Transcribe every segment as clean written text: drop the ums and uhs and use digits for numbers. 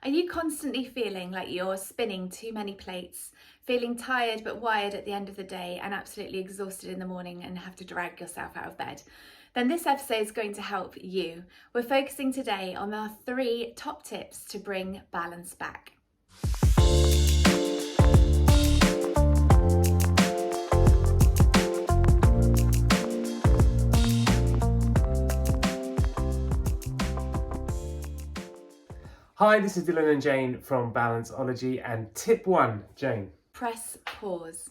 Are you constantly feeling like you're spinning too many plates, feeling tired but wired at the end of the day and absolutely exhausted in the morning and have to drag yourself out of bed? Then this episode is going to help you. We're focusing today on our 3 top tips to bring balance back. Hi, this is Dylan and Jayne from Balanceology, and tip 1, Jayne. Press pause.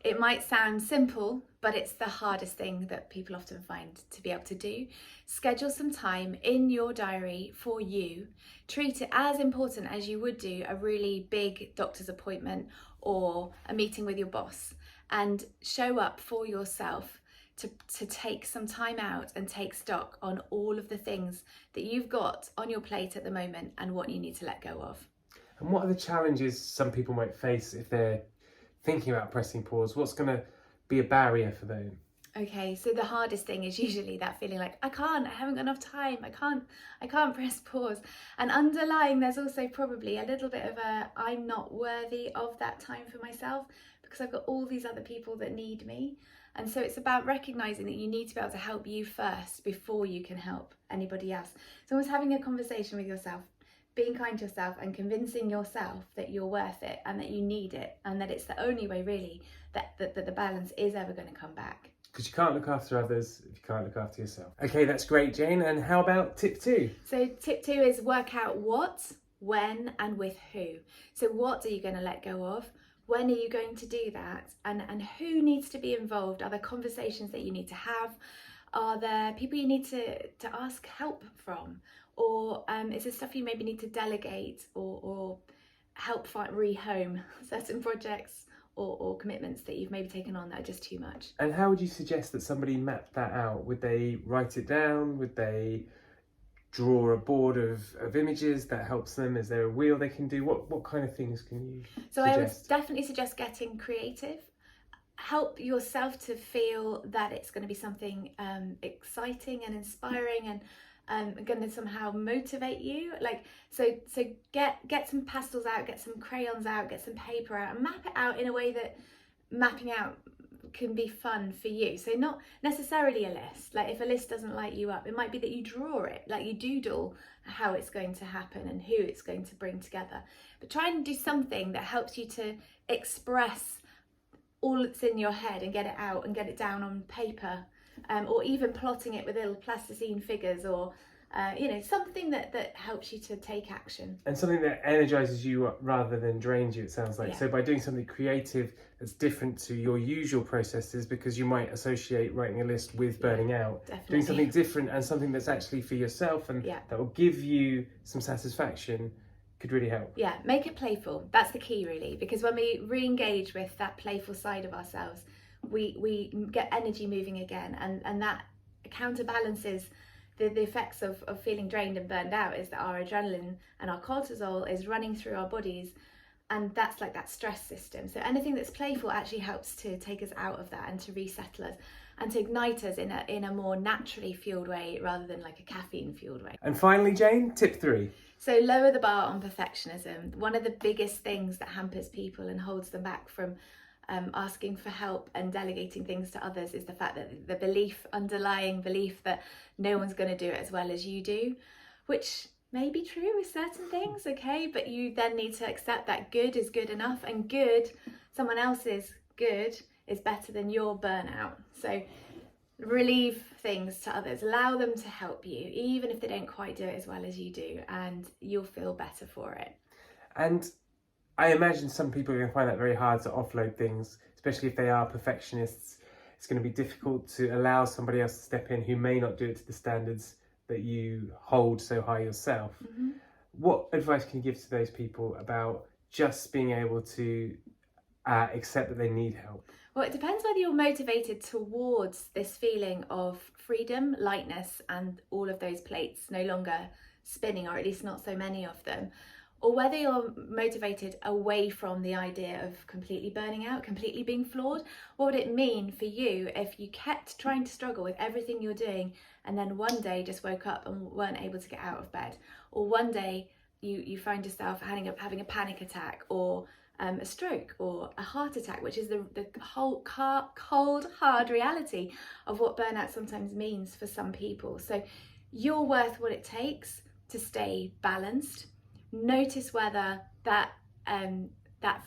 It might sound simple, but it's the hardest thing that people often find to be able to do. Schedule some time in your diary for you. Treat it as important as you would do a really big doctor's appointment or a meeting with your boss, and show up for yourself to take some time out and take stock on all of the things that you've got on your plate at the moment and what you need to let go of. And what are the challenges some people might face if they're thinking about pressing pause? What's going to be a barrier for them? Okay, so the hardest thing is usually that feeling like I haven't got enough time, I can't press pause. And underlying there's also probably a little bit of a I'm not worthy of that time for myself because I've got all these other people that need me. And so it's about recognizing that you need to be able to help you first before you can help anybody else. It's almost having a conversation with yourself, being kind to yourself and convincing yourself that you're worth it and that you need it and that it's the only way really that the balance is ever going to come back. Because you can't look after others if you can't look after yourself. Okay, that's great, Jayne. And how about tip 2? So tip 2 is work out what, when and with who. So what are you going to let go of? When are you going to do that? And who needs to be involved? Are there conversations that you need to have? Are there people you need to ask help from? Or is there stuff you maybe need to delegate or help rehome certain projects or commitments that you've maybe taken on that are just too much? And how would you suggest that somebody map that out? Would they write it down? Would they draw a board of images that helps them? Is there a wheel they can do? What kind of things can you So suggest? I would definitely suggest getting creative. Help yourself to feel that it's going to be something exciting and inspiring and going to somehow motivate you. So get some pastels out, get some crayons out, get some paper out and map it out in a way that mapping out can be fun for you. So not necessarily a list. Like if a list doesn't light you up, it might be that you draw it, like you doodle how it's going to happen and who it's going to bring together. But try and do something that helps you to express all that's in your head and get it out and get it down on paper, or even plotting it with little plasticine figures or something that helps you to take action. And something that energizes you rather than drains you, it sounds like. Yeah. So by doing something creative that's different to your usual processes, because you might associate writing a list with burning out, Definitely. doing something different and something that's actually for yourself and that will give you some satisfaction could really help. Yeah, make it playful. That's the key really, because when we re-engage with that playful side of ourselves, we get energy moving again, and that counterbalances the effects of feeling drained and burned out. Is that our adrenaline and our cortisol is running through our bodies, and that's like that stress system. So anything that's playful actually helps to take us out of that and to resettle us and to ignite us in a more naturally fueled way rather than like a caffeine fueled way. And finally, Jayne, tip 3. So lower the bar on perfectionism. One of the biggest things that hampers people and holds them back from asking for help and delegating things to others is the fact that the underlying belief that no one's going to do it as well as you do, which may be true with certain things, okay, but you then need to accept that good is good enough, and someone else's good is better than your burnout. So relieve things to others, allow them to help you even if they don't quite do it as well as you do, and you'll feel better for it. And I imagine some people are going to find that very hard to offload things, especially if they are perfectionists. It's going to be difficult to allow somebody else to step in who may not do it to the standards that you hold so high yourself. Mm-hmm. What advice can you give to those people about just being able to accept that they need help? Well, it depends whether you're motivated towards this feeling of freedom, lightness, and all of those plates no longer spinning, or at least not so many of them, or whether you're motivated away from the idea of completely burning out, completely being flawed. What would it mean for you if you kept trying to struggle with everything you're doing and then one day just woke up and weren't able to get out of bed? Or one day you find yourself having a panic attack, or a stroke, or a heart attack, which is the whole cold, hard reality of what burnout sometimes means for some people. So you're worth what it takes to stay balanced. Notice whether that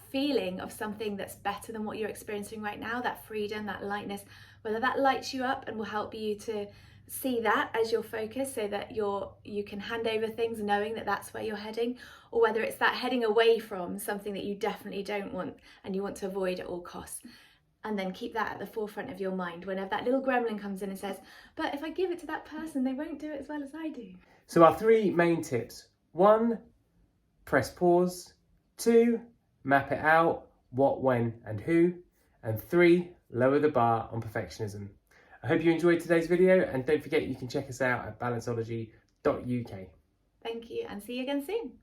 feeling of something that's better than what you're experiencing right now, that freedom, that lightness, whether that lights you up and will help you to see that as your focus, so that you can hand over things knowing that that's where you're heading, or whether it's that heading away from something that you definitely don't want and you want to avoid at all costs. And then keep that at the forefront of your mind whenever that little gremlin comes in and says, but if I give it to that person, they won't do it as well as I do. So our 3 main tips: 1, press pause; 2, map it out, what, when and who; and 3, lower the bar on perfectionism. I hope you enjoyed today's video, and don't forget you can check us out at balanceology.uk. Thank you, and see you again soon.